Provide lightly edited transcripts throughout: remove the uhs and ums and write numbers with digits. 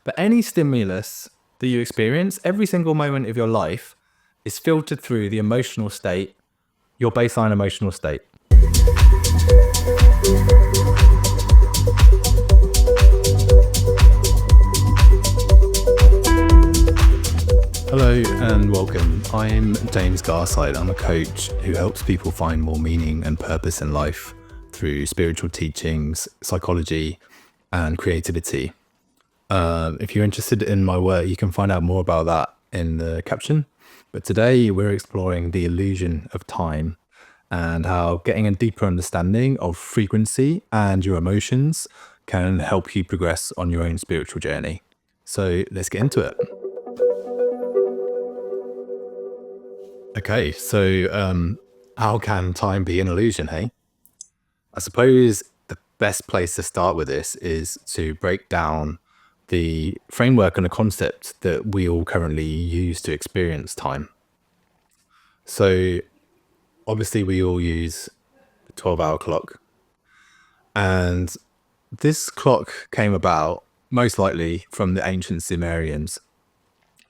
But any stimulus that you experience, every single moment of your life is filtered through the emotional state, your baseline emotional state. Hello and welcome. I'm James Garside. I'm a coach who helps people find more meaning and purpose in life through spiritual teachings, psychology, and creativity. If you're interested in my work, you can find out more about that in the caption. But today we're exploring the illusion of time and how getting a deeper understanding of frequency and your emotions can help you progress on your own spiritual journey. So let's get into it. Okay, so how can time be an illusion, hey? I suppose the best place to start with this is to break down the framework and the concept that we all currently use to experience time. So obviously we all use the 12-hour clock, and this clock came about most likely from the ancient Sumerians.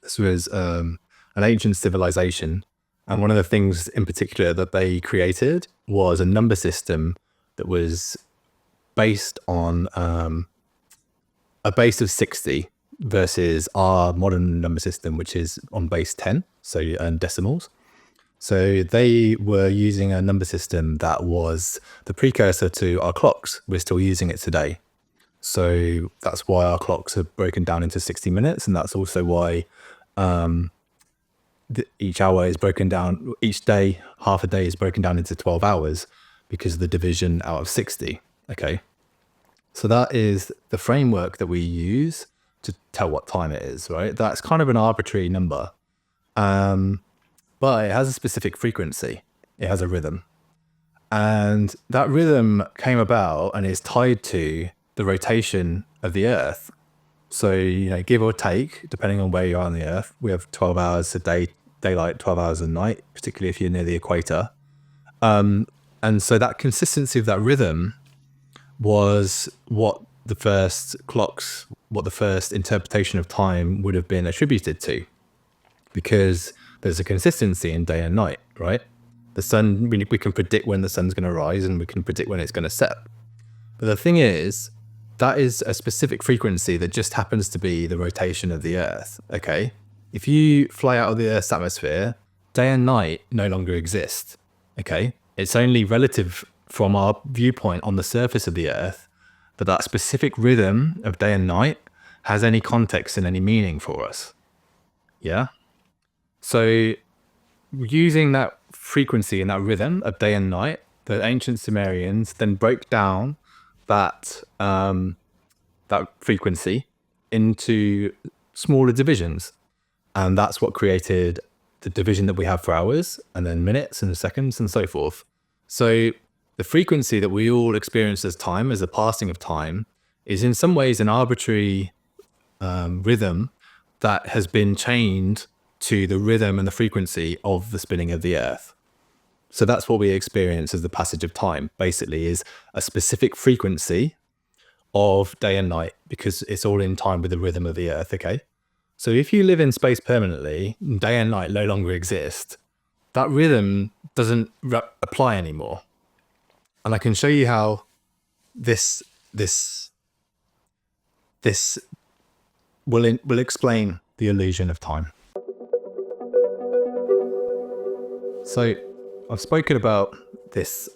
This was an ancient civilization, and one of the things in particular that they created was a number system that was based on a base of 60 versus our modern number system, which is on base 10, so decimals. So they were using a number system that was the precursor to our clocks. We're still using it today. So that's why our clocks are broken down into 60 minutes. And that's also why each hour is broken down, each day, half a day is broken down into 12 hours because of the division out of 60. Okay. So that is the framework that we use to tell what time it is, right? That's kind of an arbitrary number. But it has a specific frequency. It has a rhythm. And that rhythm came about and is tied to the rotation of the Earth. So, give or take, depending on where you are on the Earth, we have 12 hours a day, daylight, 12 hours a night, particularly if you're near the equator. And so that consistency of that rhythm was what the first clocks, what the first interpretation of time would have been attributed to, because there's a consistency in day and night, right? The sun, we can predict when the sun's going to rise and we can predict when it's going to set. But the thing is, that is a specific frequency that just happens to be the rotation of the Earth, okay? If you fly out of the Earth's atmosphere, day and night no longer exist, okay? It's only relative from our viewpoint on the surface of the Earth that specific rhythm of day and night has any context and any meaning for us. Yeah? So using that frequency and that rhythm of day and night, the ancient Sumerians then broke down that frequency into smaller divisions. And that's what created the division that we have for hours, and then minutes and seconds and so forth. So the frequency that we all experience as time, as the passing of time, is in some ways an arbitrary rhythm that has been chained to the rhythm and the frequency of the spinning of the Earth. So that's what we experience as the passage of time, basically, is a specific frequency of day and night, because it's all in time with the rhythm of the Earth, okay? So if you live in space permanently, day and night no longer exist, that rhythm doesn't apply anymore. And I can show you how this will explain the illusion of time. So I've spoken about this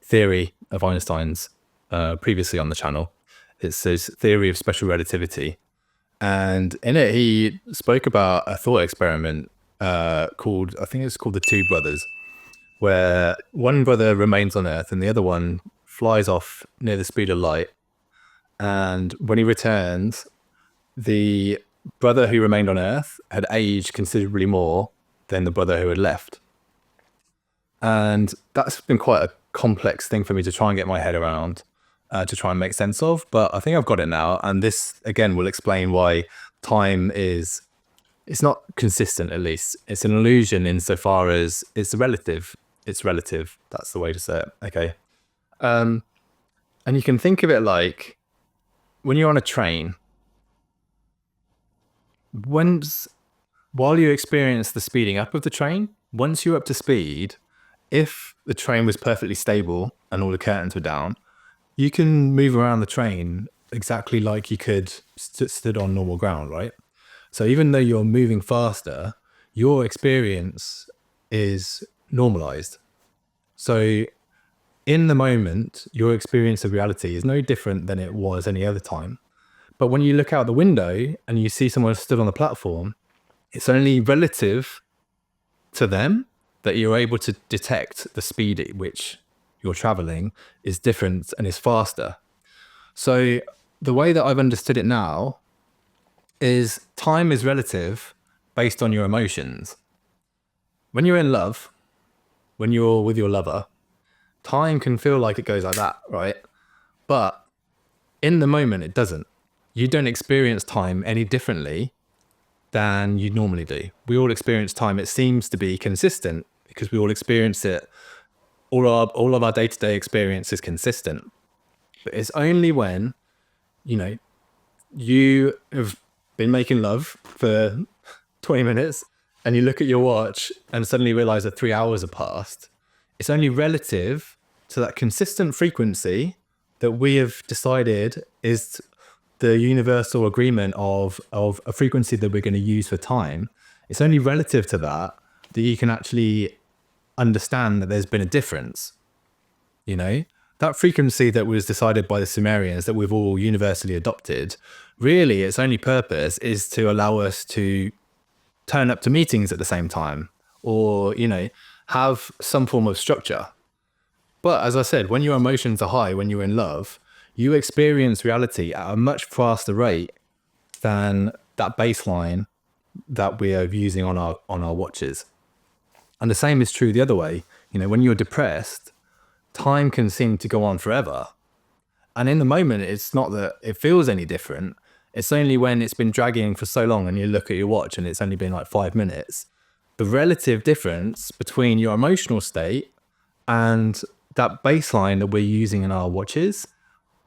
theory of Einstein's previously on the channel. It's his theory of special relativity. And in it, he spoke about a thought experiment called, I think it's called the Two Brothers, where one brother remains on Earth and the other one flies off near the speed of light. And when he returns, the brother who remained on Earth had aged considerably more than the brother who had left. And that's been quite a complex thing for me to try and get my head around, to try and make sense of. But I think I've got it now. And this, again, will explain why time it's not consistent, at least. It's an illusion insofar as it's relative. It's relative. That's the way to say it. Okay. And you can think of it like when you're on a train once, while you experience the speeding up of the train, once you're up to speed, if the train was perfectly stable and all the curtains were down, you can move around the train exactly like you could stood on normal ground, right? So even though you're moving faster, your experience is normalized. So in the moment, your experience of reality is no different than it was any other time. But when you look out the window and you see someone stood on the platform, it's only relative to them that you're able to detect the speed at which you're traveling is different and is faster. So the way that I've understood it now is time is relative based on your emotions. When you're in love, when you're with your lover, time can feel like it goes like that, right? But in the moment, it doesn't. You don't experience time any differently than you normally do. We all experience time. It seems to be consistent because we all experience it. All of our day-to-day experience is consistent. But it's only when, you know, you have been making love for 20 minutes and you look at your watch and suddenly realize that 3 hours have passed. It's only relative to that consistent frequency that we have decided is the universal agreement of a frequency that we're going to use for time. It's only relative to that you can actually understand that there's been a difference. You know, that frequency that was decided by the Sumerians that we've all universally adopted, really its only purpose is to allow us to turn up to meetings at the same time, or, you know, have some form of structure. But as I said, when your emotions are high, when you're in love, you experience reality at a much faster rate than that baseline that we are using on our watches. And the same is true the other way. You know, when you're depressed, time can seem to go on forever. And in the moment, it's not that it feels any different. It's only when it's been dragging for so long and you look at your watch and it's only been like 5 minutes. The relative difference between your emotional state and that baseline that we're using in our watches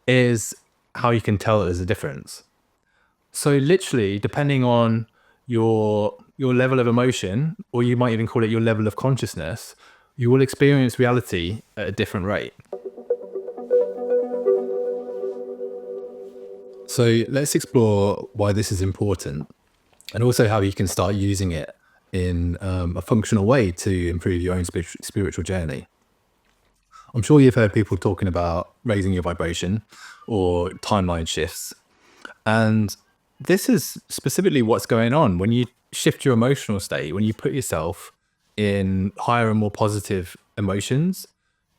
is how you can tell there's a difference. So literally, depending on your level of emotion, or you might even call it your level of consciousness, you will experience reality at a different rate. So let's explore why this is important and also how you can start using it in a functional way to improve your own spiritual journey. I'm sure you've heard people talking about raising your vibration or timeline shifts. And this is specifically what's going on when you shift your emotional state, when you put yourself in higher and more positive emotions.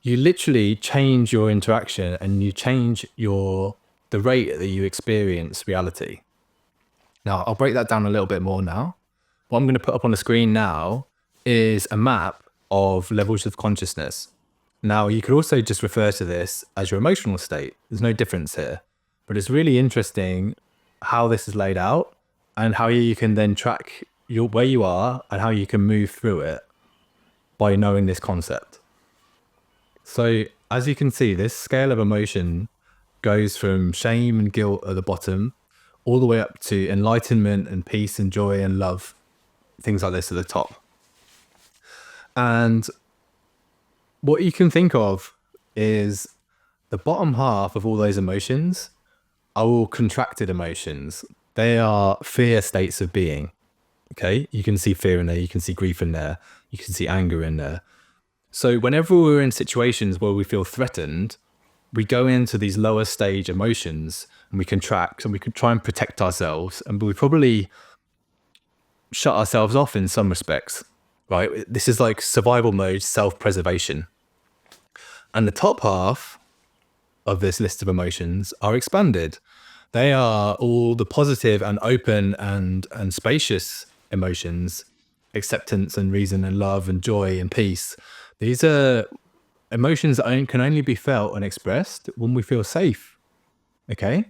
You literally change your interaction and you change the rate that you experience reality. Now, I'll break that down a little bit more now. What I'm going to put up on the screen now is a map of levels of consciousness. Now, you could also just refer to this as your emotional state. There's no difference here, but it's really interesting how this is laid out and how you can then track where you are and how you can move through it by knowing this concept. So as you can see, this scale of emotion goes from shame and guilt at the bottom all the way up to enlightenment and peace and joy and love, things like this at the top. And what you can think of is the bottom half of all those emotions are all contracted emotions. They are fear states of being. Okay, you can see fear in there, you can see grief in there, you can see anger in there. So whenever we're in situations where we feel threatened, we go into these lower stage emotions and we contract and we can try and protect ourselves, and we probably shut ourselves off in some respects, right? This is like survival mode, self-preservation. And the top half of this list of emotions are expanded. They are all the positive and open and spacious emotions, acceptance and reason and love and joy and peace. These are emotions that can only be felt and expressed when we feel safe. Okay?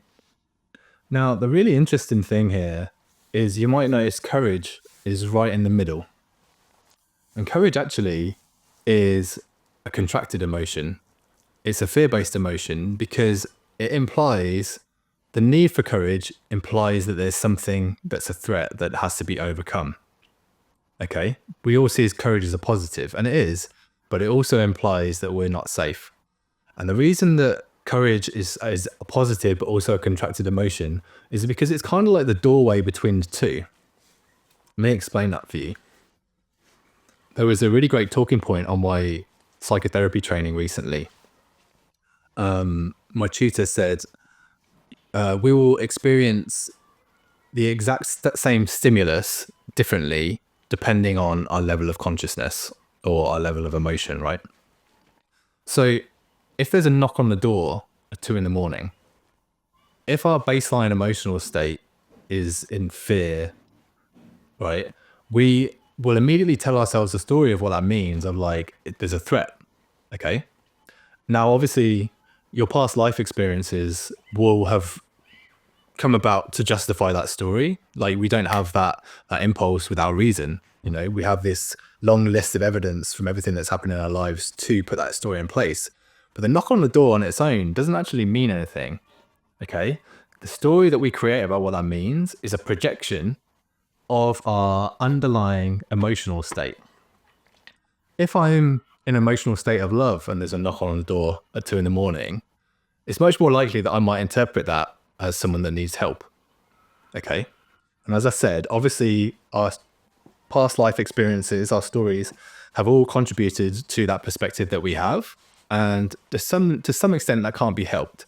Now, the really interesting thing here is you might notice courage is right in the middle. And courage actually is a contracted emotion. It's a fear-based emotion because it implies the need for courage implies that there's something that's a threat that has to be overcome. Okay, we all see courage as a positive, and it is, but it also implies that we're not safe. And the reason that courage is a positive but also a contracted emotion is because it's kind of like the doorway between the two. Let me explain that for you. There was a really great talking point on my psychotherapy training recently. My tutor said, we will experience the exact same stimulus differently depending on our level of consciousness or our level of emotion, right? So if there's a knock on the door at 2 a.m, if our baseline emotional state is in fear, right, we will immediately tell ourselves a story of what that means, of like, there's a threat. Okay. Now, obviously, your past life experiences will have come about to justify that story. Like, we don't have that impulse without reason. You know, we have this long list of evidence from everything that's happened in our lives to put that story in place. But the knock on the door on its own doesn't actually mean anything. Okay. The story that we create about what that means is a projection of our underlying emotional state. If I'm in an emotional state of love and there's a knock on the door at 2 a.m, it's much more likely that I might interpret that as someone that needs help. Okay. And as I said, obviously our past life experiences, our stories have all contributed to that perspective that we have. And to some extent that can't be helped.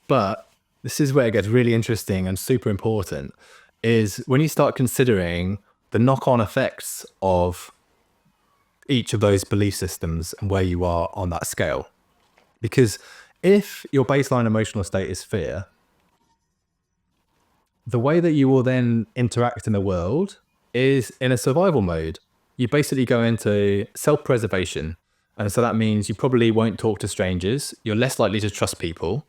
But this is where it gets really interesting and super important, is when you start considering the knock-on effects of each of those belief systems and where you are on that scale. Because if your baseline emotional state is fear, the way that you will then interact in the world is in a survival mode. You basically go into self-preservation. And so that means you probably won't talk to strangers. You're less likely to trust people.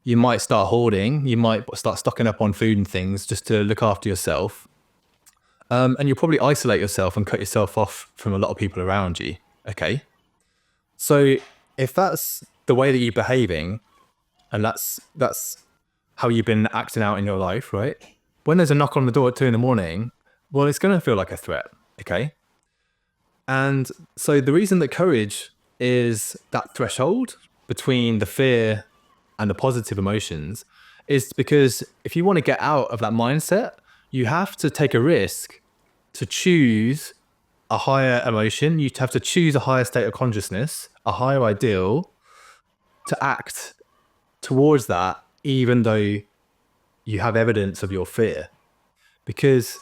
You might start hoarding. You might start stocking up on food and things just to look after yourself. And you'll probably isolate yourself and cut yourself off from a lot of people around you. Okay. So if that's the way that you're behaving, and that's how you've been acting out in your life, right? When there's a knock on the door at 2 a.m, well, it's going to feel like a threat. Okay. And so the reason that courage is that threshold between the fear and the positive emotions is because if you want to get out of that mindset, you have to take a risk to choose a higher emotion. You have to choose a higher state of consciousness, a higher ideal, to act towards that, even though you have evidence of your fear. Because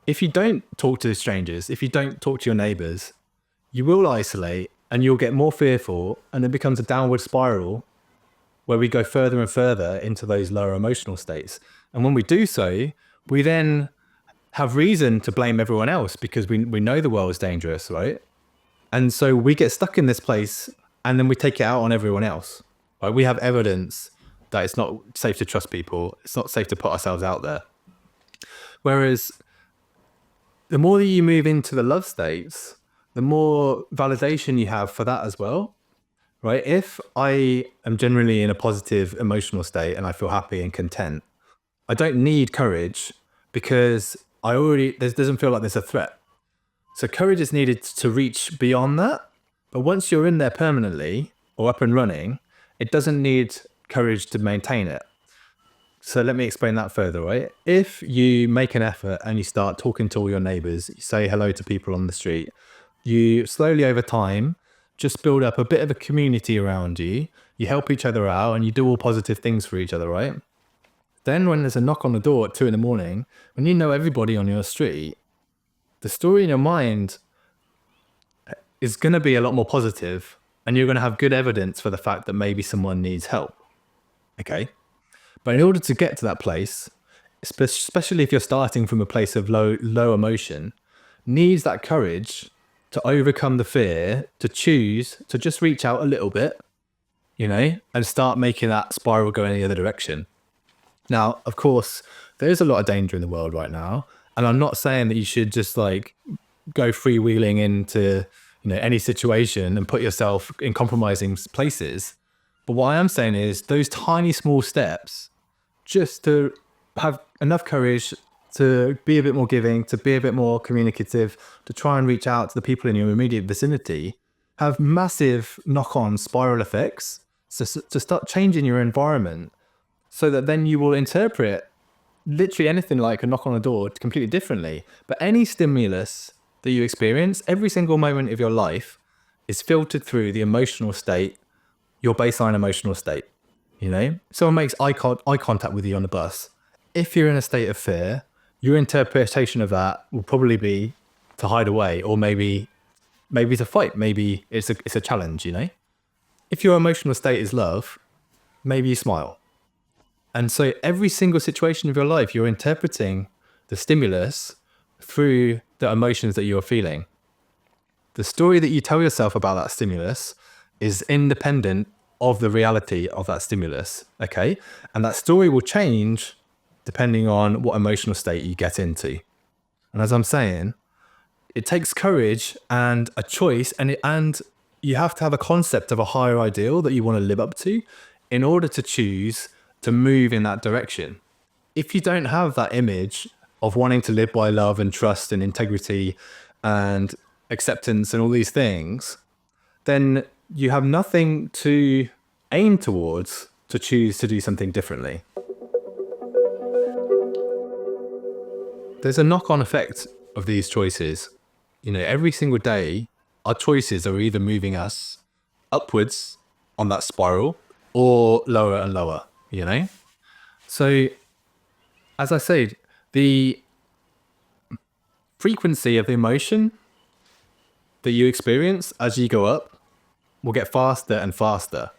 if you don't talk to strangers, if you don't talk to your neighbors, you will isolate and you'll get more fearful, and it becomes a downward spiral where we go further and further into those lower emotional states. And when we do so, we then have reason to blame everyone else because we know the world is dangerous, right? And so we get stuck in this place and then we take it out on everyone else. Right? We have evidence that it's not safe to trust people. It's not safe to put ourselves out there. Whereas the more that you move into the love states, the more validation you have for that as well, right? If I am generally in a positive emotional state and I feel happy and content, I don't need courage because there doesn't feel like there's a threat. So courage is needed to reach beyond that. But once you're in there permanently or up and running, it doesn't need courage to maintain it. So let me explain that further, right? If you make an effort and you start talking to all your neighbors, you say hello to people on the street, you slowly over time just build up a bit of a community around you, you help each other out and you do all positive things for each other, right? Then when there's a knock on the door at 2 a.m, when you know everybody on your street, the story in your mind is going to be a lot more positive and you're going to have good evidence for the fact that maybe someone needs help. Okay. But in order to get to that place, especially if you're starting from a place of low emotion, needs that courage to overcome the fear, to choose to just reach out a little bit, and start making that spiral go in the other direction. Now, of course, there's a lot of danger in the world right now. And I'm not saying that you should just like go freewheeling into, any situation and put yourself in compromising places. But what I am saying is those tiny small steps just to have enough courage to be a bit more giving, to be a bit more communicative, to try and reach out to the people in your immediate vicinity, have massive knock-on spiral effects to start changing your environment, so that then you will interpret literally anything like a knock on the door completely differently. But any stimulus that you experience, every single moment of your life is filtered through the emotional state, your baseline emotional state. You know, someone makes eye contact with you on the bus. If you're in a state of fear, your interpretation of that will probably be to hide away, or maybe to fight. Maybe it's a challenge, you know? If your emotional state is love, maybe you smile. And so every single situation of your life, you're interpreting the stimulus through the emotions that you're feeling. The story that you tell yourself about that stimulus is independent of the reality of that stimulus, okay? And that story will change depending on what emotional state you get into. And as I'm saying, it takes courage and a choice, and you have to have a concept of a higher ideal that you want to live up to in order to choose to move in that direction. If you don't have that image of wanting to live by love and trust and integrity and acceptance and all these things, then you have nothing to aim towards to choose to do something differently. There's a knock-on effect of these choices. You know, every single day, our choices are either moving us upwards on that spiral or lower and lower, you know? So, as I said, the frequency of emotion that you experience as you go up will get faster and faster.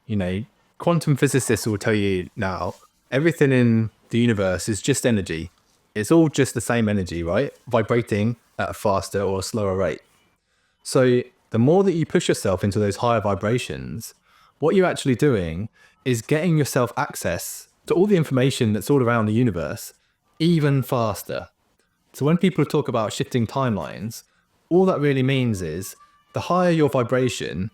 You know, quantum physicists will tell you now, everything in the universe is just energy. It's all just the same energy, right? Vibrating at a faster or a slower rate. So the more that you push yourself into those higher vibrations, what you're actually doing is getting yourself access to all the information that's all around the universe even faster. So when people talk about shifting timelines, all that really means is the higher your vibration,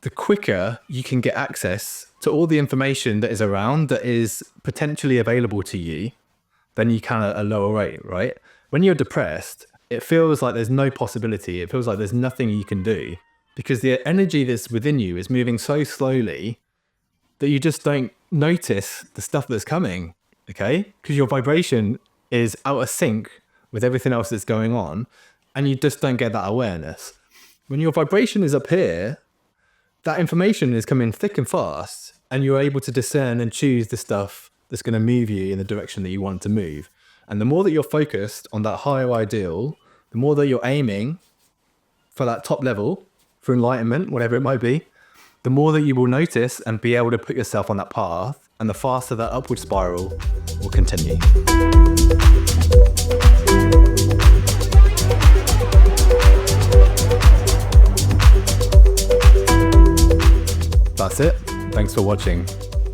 the quicker you can get access to all the information that is around that is potentially available to you than you can at a lower rate, right? When you're depressed, it feels like there's no possibility. It feels like there's nothing you can do because the energy that's within you is moving so slowly that you just don't notice the stuff that's coming, okay? Because your vibration is out of sync with everything else that's going on, and you just don't get that awareness. When your vibration is up here, that information is coming thick and fast, and you're able to discern and choose the stuff that's going to move you in the direction that you want to move. And the more that you're focused on that higher ideal, the more that you're aiming for that top level, for enlightenment, whatever it might be, the more that you will notice and be able to put yourself on that path, and the faster that upward spiral will continue. That's it. Thanks for watching.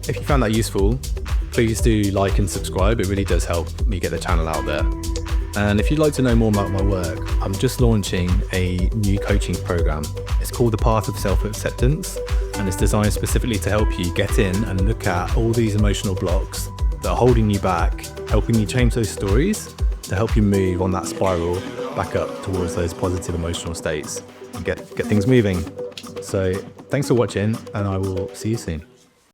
If you found that useful, please do like and subscribe. It really does help me get the channel out there. And if you'd like to know more about my work, I'm just launching a new coaching program. It's called The Path of Self-Acceptance, and it's designed specifically to help you get in and look at all these emotional blocks that are holding you back, helping you change those stories to help you move on that spiral back up towards those positive emotional states and get things moving. So thanks for watching, and I will see you soon.